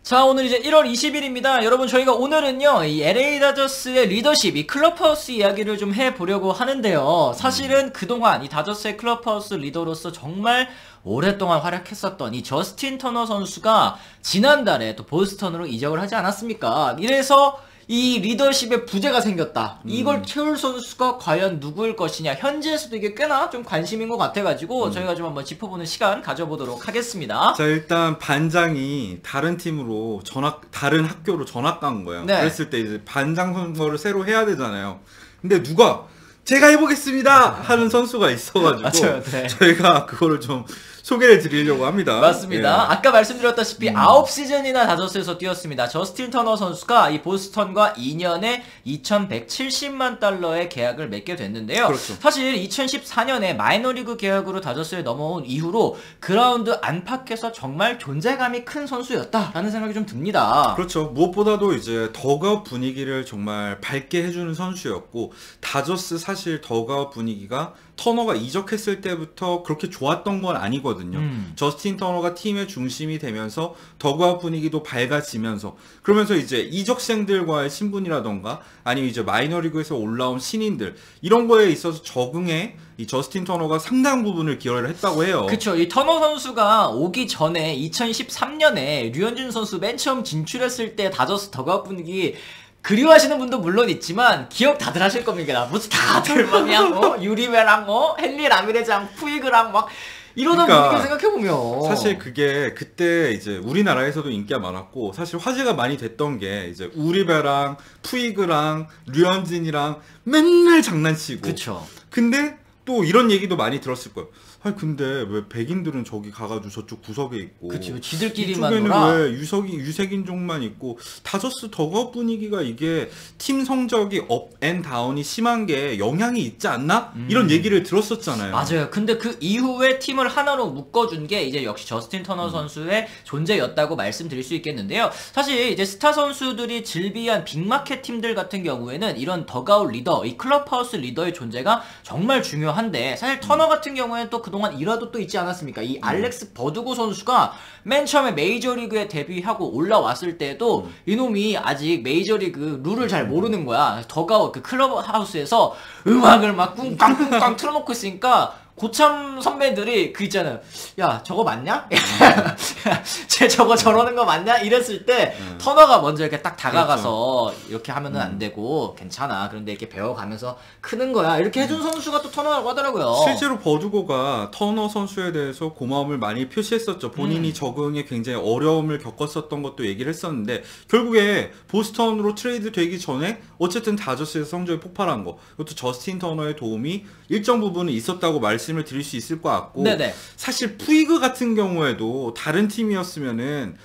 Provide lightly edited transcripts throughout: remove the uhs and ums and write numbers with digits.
자, 오늘 이제 1월 20일입니다. 여러분, 저희가 오늘은요, 이 LA 다저스의 리더십, 이 클럽하우스 이야기를 좀 해보려고 하는데요. 사실은 그동안 이 다저스의 클럽하우스 리더로서 정말 오랫동안 활약했었던 이 저스틴 터너 선수가 지난달에 또 보스턴으로 이적을 하지 않았습니까? 이래서 이 리더십에 부재가 생겼다. 이걸 채울 선수가 과연 누구일 것이냐. 현지에서도 이게 꽤나 좀 관심인 것 같아가지고 저희가 좀 한번 짚어보는 시간 가져보도록 하겠습니다. 자, 일단 반장이 다른 팀으로 다른 학교로 전학 간 거예요. 네. 그랬을 때 이제 반장 선거를 새로 해야 되잖아요. 근데 누가 제가 해보겠습니다 하는 선수가 있어가지고 맞아요, 네. 저희가 그거를 좀 소개를 드리려고 합니다. 맞습니다. 예. 아까 말씀드렸다시피 9시즌이나 다저스에서 뛰었습니다. 저스틴 터너 선수가 이 보스턴과 2년에 2,170만 달러의 계약을 맺게 됐는데요. 그렇죠. 사실 2014년에 마이너리그 계약으로 다저스에 넘어온 이후로 그라운드 안팎에서 정말 존재감이 큰 선수였다라는 생각이 좀 듭니다. 그렇죠. 무엇보다도 이제 더그아웃 분위기를 정말 밝게 해주는 선수였고, 다저스 사실 더그아웃 분위기가 터너가 이적했을 때부터 그렇게 좋았던 건 아니거든요. 저스틴 터너가 팀의 중심이 되면서 더그아웃 분위기도 밝아지면서, 그러면서 이제 이적생들과의 친분이라던가 아니면 이제 마이너리그에서 올라온 신인들, 이런 거에 있어서 적응에 이 저스틴 터너가 상당 부분을 기여를 했다고 해요. 그쵸. 이 터너 선수가 오기 전에 2013년에 류현진 선수 맨 처음 진출했을 때 다저스 더그아웃 분위기 그리워하시는 분도 물론 있지만 기억 다들 하실 겁니다. 무슨 다들 막 그냥 유리베랑 헨리 라미레즈랑 푸이그랑 막 이러던 분위기 생각해보면 사실 그게 그때 이제 우리나라에서도 인기가 많았고, 사실 화제가 많이 됐던 게 이제 우리베랑 푸이그랑 류현진이랑 맨날 장난치고. 그쵸. 근데 또 이런 얘기도 많이 들었을 거예요. 아니 근데 왜 백인들은 저기 가가지고 저쪽 구석에 있고, 그치, 지들끼리만 이쪽에는 놀아. 왜 유색인종만 있고. 다저스 더그아웃 분위기가 이게 팀 성적이 업 앤 다운이 심한 게 영향이 있지 않나? 이런 얘기를 들었었잖아요. 맞아요. 근데 그 이후에 팀을 하나로 묶어준 게 이제 역시 저스틴 터너 선수의 존재였다고 말씀드릴 수 있겠는데요. 사실 이제 스타 선수들이 즐비한 빅마켓 팀들 같은 경우에는 이런 더그아웃 리더, 이 클럽하우스 리더의 존재가 정말 중요한데, 사실 터너 같은 경우에는 또 그동안 일화도 또 있지 않았습니까? 이 알렉스 버두고 선수가 맨 처음에 메이저리그에 데뷔하고 올라왔을 때도 이놈이 아직 메이저리그 룰을 잘 모르는 거야. 더가웃 그 클럽하우스에서 음악을 막 꿍깡꿍깡 틀어놓고 있으니까 고참 선배들이 그 있잖아요. 야, 저거 맞냐? 쟤 저거 저러는 거 맞냐? 이랬을 때 터너가 먼저 이렇게 딱 다가가서 그렇죠. 이렇게 하면은 안 되고 괜찮아. 그런데 이렇게 배워가면서 크는 거야. 이렇게 해준 선수가 또 터너라고 하더라고요. 실제로 버두고가 터너 선수에 대해서 고마움을 많이 표시했었죠. 본인이 적응에 굉장히 어려움을 겪었었던 것도 얘기를 했었는데, 결국에 보스턴으로 트레이드 되기 전에 어쨌든 다저스에서 성적이 폭발한 거, 그것도 저스틴 터너의 도움이 일정 부분은 있었다고 말씀을 드릴 수 있을 것 같고, 네네. 사실 푸이그 같은 경우에도 다른 팀이었으면은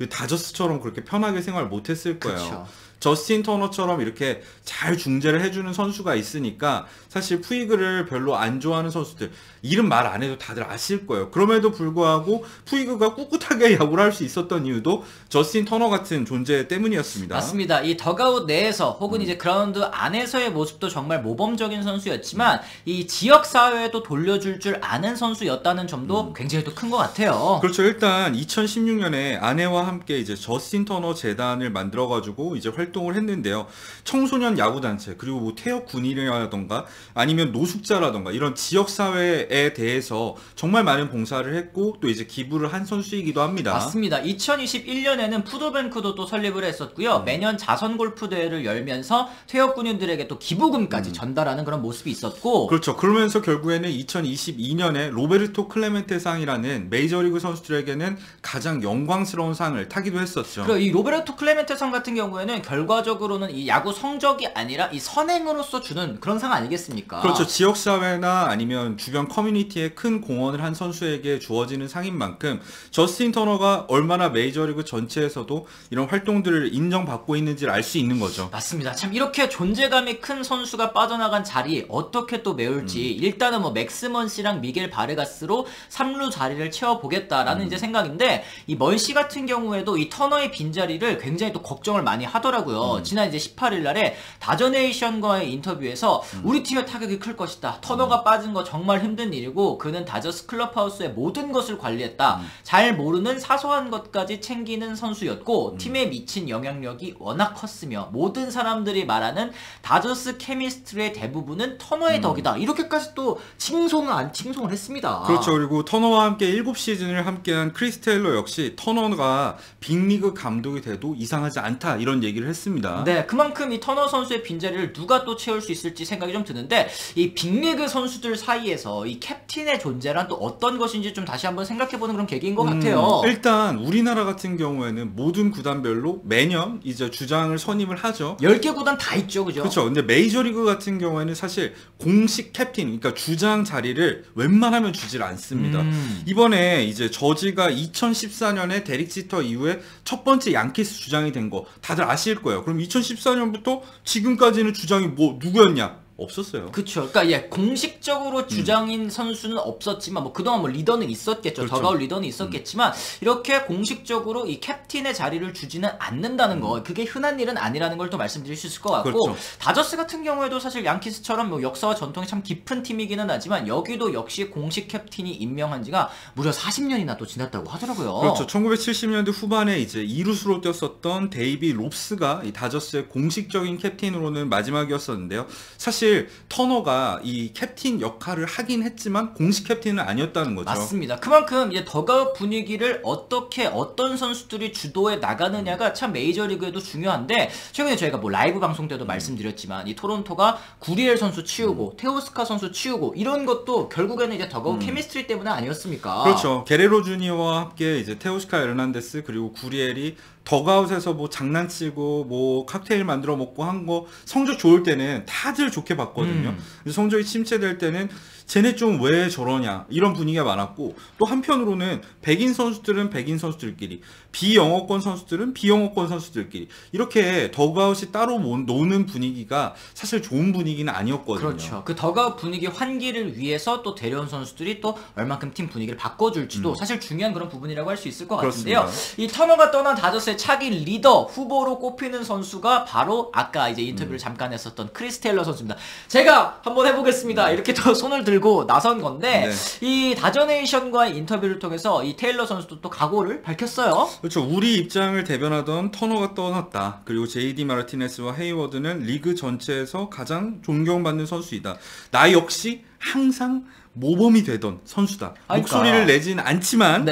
다저스처럼 그렇게 편하게 생활 못했을 거예요. 그쵸. 저스틴 터너처럼 이렇게 잘 중재를 해주는 선수가 있으니까 사실 푸이그를 별로 안 좋아하는 선수들, 이름 말 안 해도 다들 아실 거예요. 그럼에도 불구하고 푸이그가 꿋꿋하게 야구를 할 수 있었던 이유도 저스틴 터너 같은 존재 때문이었습니다. 맞습니다. 이 더그아웃 내에서 혹은 이제 그라운드 안에서의 모습도 정말 모범적인 선수였지만 이 지역 사회에도 돌려줄 줄 아는 선수였다는 점도 굉장히 또 큰 것 같아요. 그렇죠. 일단 2016년에 아내와 함께 이제 저스틴 터너 재단을 만들어가지고 이제 활동을 했는데요. 청소년 야구단체, 그리고 뭐 퇴역 군인이라던가 아니면 노숙자라던가 이런 지역 사회에 대해서 정말 많은 봉사를 했고, 또 이제 기부를 한 선수이기도 합니다. 맞습니다. 2021년에는 푸드뱅크도 또 설립을 했었고요. 매년 자선 골프 대회를 열면서 퇴역 군인들에게 또 기부금까지 전달하는 그런 모습이 있었고, 그렇죠. 그러면서 결국에는 2022년에 로베르토 클레멘테 상이라는 메이저리그 선수들에게는 가장 영광스러운 상을 타기도 했었죠. 그리고 이 로베르토 클레멘테 상 같은 경우에는 결과적으로는 이 야구 성적이 아니라 이 선행으로서 주는 그런 상 아니겠습니까? 그렇죠. 지역사회나 아니면 주변 커뮤니티에 큰 공헌을 한 선수에게 주어지는 상인 만큼 저스틴 터너가 얼마나 메이저리그 전체에서도 이런 활동들을 인정받고 있는지를 알 수 있는 거죠. 맞습니다. 참 이렇게 존재감이 큰 선수가 빠져나간 자리 어떻게 또 메울지 일단은 뭐 맥스먼 씨랑 미겔 바르가스로 3루 자리를 채워보겠다라는 이제 생각인데, 이 멀씨 같은 경우에도 이 터너의 빈자리를 굉장히 또 걱정을 많이 하더라고요. 하더라고요. 지난 이제 18일 날에 다저네이션과의 인터뷰에서 우리 팀의 타격이 클 것이다. 터너가 빠진 거 정말 힘든 일이고 그는 다저스 클럽하우스의 모든 것을 관리했다. 잘 모르는 사소한 것까지 챙기는 선수였고 팀에 미친 영향력이 워낙 컸으며 모든 사람들이 말하는 다저스 케미스트리의 대부분은 터너의 덕이다. 이렇게까지 또 칭송을 했습니다. 그렇죠. 그리고 터너와 함께 7시즌을 함께한 크리스 테일러 역시 터너가 빅리그 감독이 돼도 이상하지 않다 이런 얘기를 했습니다. 네, 그만큼 이 터너 선수의 빈자리를 누가 또 채울 수 있을지 생각이 좀 드는데 이 빅리그 선수들 사이에서 이 캡틴의 존재란 또 어떤 것인지 좀 다시 한번 생각해보는 그런 계기인 것 같아요. 일단 우리나라 같은 경우에는 모든 구단별로 매년 이제 주장을 선임을 하죠. 10개 구단 다 있죠, 그죠? 그렇죠. 근데 메이저리그 같은 경우에는 사실 공식 캡틴, 그러니까 주장 자리를 웬만하면 주질 않습니다. 이번에 이제 저지가 2014년에 데릭 지터 이후에 첫 번째 양키스 주장이 된 거 다들 아실 거예요. 그럼 2014년부터 지금까지는 주장이 뭐 누구였냐? 없었어요. 그렇죠. 그러니까 예, 공식적으로 주장인 선수는 없었지만 뭐 그동안 뭐 리더는 있었겠죠. 그렇죠. 더가웃 리더는 있었겠지만 이렇게 공식적으로 이 캡틴의 자리를 주지는 않는다는 거. 그게 흔한 일은 아니라는 걸 또 말씀드릴 수 있을 것 같고 그렇죠. 다저스 같은 경우에도 사실 양키스처럼 뭐 역사와 전통이 참 깊은 팀이기는 하지만 여기도 역시 공식 캡틴이 임명한 지가 무려 40년이나 또 지났다고 하더라고요. 그렇죠. 1970년대 후반에 이제 이루수로 뛰었었던 데이비 롭스가 이 다저스의 공식적인 캡틴으로는 마지막이었었는데요. 사실 터너가 이 캡틴 역할을 하긴 했지만 공식 캡틴은 아니었다는 거죠. 맞습니다. 그만큼 이제 더가웃 분위기를 어떻게 어떤 선수들이 주도해 나가느냐가 참 메이저리그에도 중요한데 최근에 저희가 뭐 라이브 방송 때도 말씀드렸지만 이 토론토가 구리엘 선수 치우고 테오스카 선수 치우고 이런 것도 결국에는 이제 더가웃 케미스트리 때문에 아니었습니까? 그렇죠. 게레로 주니어와 함께 이제 테오스카 에르난데스 그리고 구리엘이 더가웃에서 뭐 장난치고 뭐 칵테일 만들어 먹고 한 거 성적 좋을 때는 다들 좋게 봤거든요. 성적이 침체될 때는 쟤네 좀 왜 저러냐 이런 분위기가 많았고 또 한편으로는 백인 선수들은 백인 선수들끼리 비영어권 선수들은 비영어권 선수들끼리 이렇게 더가웃이 따로 노는 분위기가 사실 좋은 분위기는 아니었거든요. 그렇죠. 그 더가웃 분위기 환기를 위해서 또 데려온 선수들이 또 얼만큼 팀 분위기를 바꿔줄지도 사실 중요한 그런 부분이라고 할 수 있을 것 같은데요. 이 터너가 떠난 다저스의 차기 리더 후보로 꼽히는 선수가 바로 아까 이제 인터뷰를 잠깐 했었던 크리스 테일러 선수입니다. 제가 한번 해보겠습니다. 이렇게 또 손을 들고 나선 건데 이 다저네이션과의 인터뷰를 통해서 이 테일러 선수도 또 각오를 밝혔어요. 그렇죠. 우리 입장을 대변하던 터너가 떠났다. 그리고 JD 마르티네스와 헤이워드는 리그 전체에서 가장 존경받는 선수이다. 나 역시 항상 모범이 되던 선수다. 목소리를 내진 않지만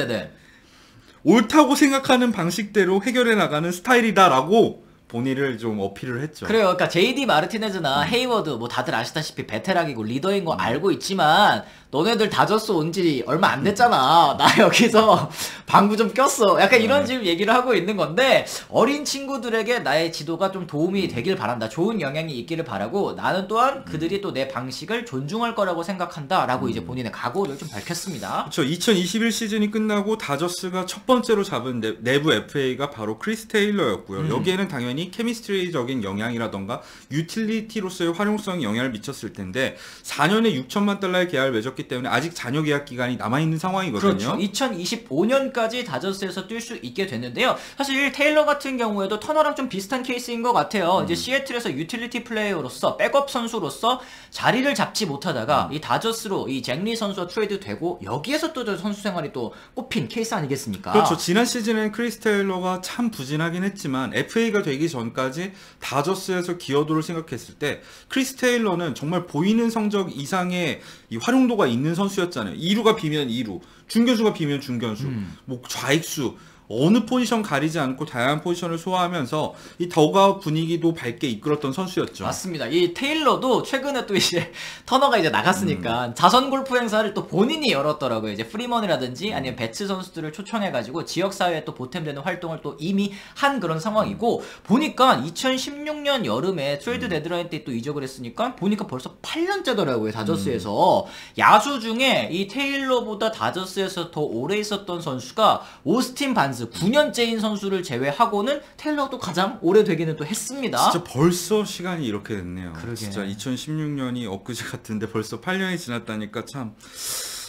옳다고 생각하는 방식대로 해결해 나가는 스타일이다라고 본인을 좀 어필을 했죠. 그래요. 그러니까 JD 마르티네즈나 헤이워드 뭐 다들 아시다시피 베테랑이고 리더인 거 알고 있지만 너네들 다저스 온 지 얼마 안 됐잖아. 나 여기서 방구 좀 꼈어. 약간 이런 지금 얘기를 하고 있는 건데 어린 친구들에게 나의 지도가 좀 도움이 되길 바란다. 좋은 영향이 있기를 바라고 나는 또한 그들이 또 내 방식을 존중할 거라고 생각한다. 라고 이제 본인의 각오를 좀 밝혔습니다. 그렇죠. 2021 시즌이 끝나고 다저스가 첫 번째로 잡은 내부 FA가 바로 크리스 테일러였고요. 여기에는 당연히 케미스트리적인 영향이라던가 유틸리티로서의 활용성이 영향을 미쳤을 텐데 4년에 6천만 달러의 계약을 맺었기 때문에 아직 잔여 계약 기간이 남아있는 상황이거든요. 그렇죠. 2025년까지 다저스에서 뛸 수 있게 됐는데요. 사실 테일러 같은 경우에도 터너랑 좀 비슷한 케이스인 것 같아요. 이제 시애틀에서 유틸리티 플레이어로서 백업 선수로서 자리를 잡지 못하다가 이 다저스로 이 잭리 선수와 트레이드 되고 여기에서 또 선수 생활이 또 뽑힌 케이스 아니겠습니까? 그렇죠. 지난 시즌엔 크리스 테일러가 참 부진하긴 했지만 FA가 되기 전까지 다저스에서 기여도를 생각했을 때 크리스 테일러는 정말 보이는 성적 이상의 이 활용도가 있는 선수였잖아요. 2루가 비면 2루, 중견수가 비면 중견수, 뭐 좌익수 어느 포지션 가리지 않고 다양한 포지션을 소화하면서 이 더가웃 분위기도 밝게 이끌었던 선수였죠. 맞습니다. 이 테일러도 최근에 또 이제 터너가 이제 나갔으니까 자선 골프 행사를 또 본인이 열었더라고요. 이제 프리먼이라든지 아니면 배츠 선수들을 초청해가지고 지역사회에 또 보탬되는 활동을 또 이미 한 그런 상황이고 보니까 2016년 여름에 트레이드 데드라인 때 또 이적을 했으니까 보니까 벌써 8년째더라고요. 다저스에서. 야수 중에 이 테일러보다 다저스에서 더 오래 있었던 선수가 오스틴 반스 9년째인 선수를 제외하고는 테일러도 가장 오래되기는 또 했습니다. 진짜 벌써 시간이 이렇게 됐네요. 그러게. 진짜 2016년이 엊그제 같은데 벌써 8년이 지났다니까 참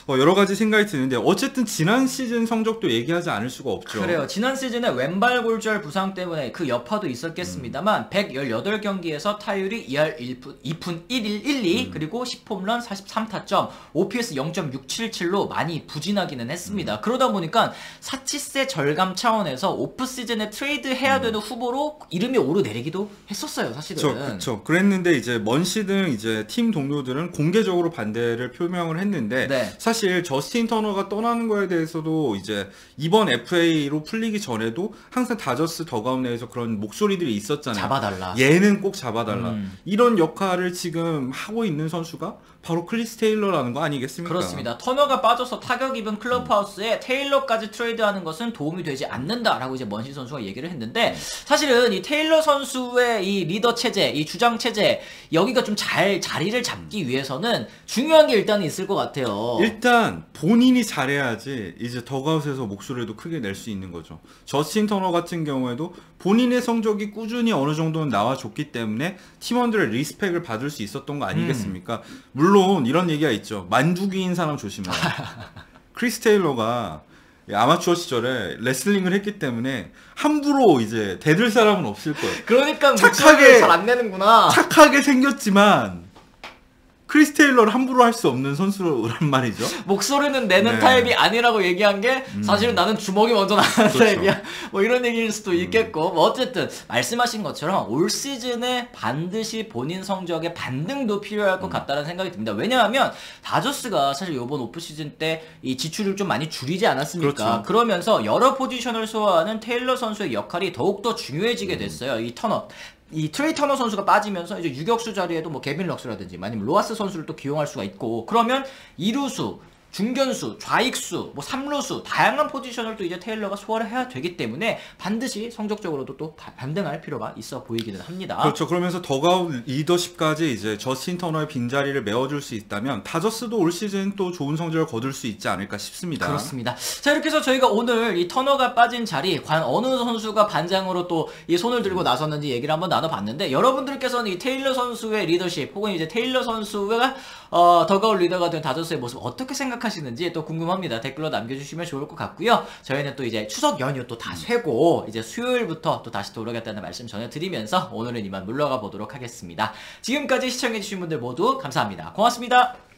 여러 가지 생각이 드는데 어쨌든 지난 시즌 성적도 얘기하지 않을 수가 없죠. 그래요. 지난 시즌에 왼발 골절 부상 때문에 그 여파도 있었겠습니다만 118경기에서 타율이 2할 2푼 1일 1리 그리고 10홈런 43타점 OPS 0.677로 많이 부진하기는 했습니다. 그러다 보니까 사치세 절감 차원에서 오프 시즌에 트레이드 해야 되는 후보로 이름이 오르내리기도 했었어요, 사실은. 그렇죠. 그랬는데 이제 먼 시즌 이제 팀 동료들은 공개적으로 반대를 표명을 했는데 네. 사실 저스틴 터너가 떠나는 거에 대해서도 이제 이번 FA로 풀리기 전에도 항상 다저스 더가웃 내에서 그런 목소리들이 있었잖아요. 잡아달라. 얘는 꼭 잡아달라. 이런 역할을 지금 하고 있는 선수가 바로 크리스 테일러라는 거 아니겠습니까? 그렇습니다. 터너가 빠져서 타격 입은 클럽하우스에 테일러까지 트레이드하는 것은 도움이 되지 않는다라고 이제 먼시 선수가 얘기를 했는데 사실은 이 테일러 선수의 이 리더 체제, 이 주장 체제 여기가 좀 잘 자리를 잡기 위해서는 중요한 게 일단 있을 것 같아요. 일단 본인이 잘해야지 이제 더가웃에서 목소리도 크게 낼 수 있는 거죠. 저스틴 터너 같은 경우에도 본인의 성적이 꾸준히 어느 정도는 나와줬기 때문에 팀원들의 리스펙을 받을 수 있었던 거 아니겠습니까? 물론 이런 얘기가 있죠. 만두기인 사람 조심해라. 크리스 테일러가 아마추어 시절에 레슬링을 했기 때문에 함부로 이제 대들 사람은 없을 거예요. 그러니까 착하게 잘 안 내는구나. 착하게 생겼지만 크리스 테일러를 함부로 할 수 없는 선수란 말이죠. 목소리는 내는 네. 타입이 아니라고 얘기한 게 사실은 나는 주먹이 먼저 나가는 그렇죠. 타입이야. 뭐 이런 얘기일 수도 있겠고 뭐 어쨌든 말씀하신 것처럼 올 시즌에 반드시 본인 성적에 반등도 필요할 것 같다는 생각이 듭니다. 왜냐하면 다저스가 사실 이번 오프 시즌 때 이 지출을 좀 많이 줄이지 않았습니까? 그렇죠. 그러면서 여러 포지션을 소화하는 테일러 선수의 역할이 더욱더 중요해지게 됐어요. 이 터너. 이 트레이 터너 선수가 빠지면서 이제 유격수 자리에도 뭐 개빈 럭스라든지 아니면 로하스 선수를 또 기용할 수가 있고 그러면 이루수 중견수, 좌익수, 뭐 삼루수 다양한 포지션을 또 이제 테일러가 소화를 해야 되기 때문에 반드시 성적적으로도 또 반등할 필요가 있어 보이기는 합니다. 그렇죠. 그러면서 더가웃 리더십까지 이제 저스틴 터너의 빈자리를 메워줄 수 있다면 다저스도 올 시즌 또 좋은 성적을 거둘 수 있지 않을까 싶습니다. 그렇습니다. 자, 이렇게 해서 저희가 오늘 이 터너가 빠진 자리 과연 어느 선수가 반장으로 또 이 손을 들고 나섰는지 얘기를 한번 나눠봤는데 여러분들께서는 이 테일러 선수의 리더십 혹은 이제 테일러 선수가 더가웃 리더가 된 다저스의 모습 어떻게 생각하시는지 또 궁금합니다. 댓글로 남겨주시면 좋을 것 같고요. 저희는 또 이제 추석 연휴 또 다 쇠고 이제 수요일부터 또 다시 돌아가겠다는 말씀 전해드리면서 오늘은 이만 물러가 보도록 하겠습니다. 지금까지 시청해주신 분들 모두 감사합니다. 고맙습니다.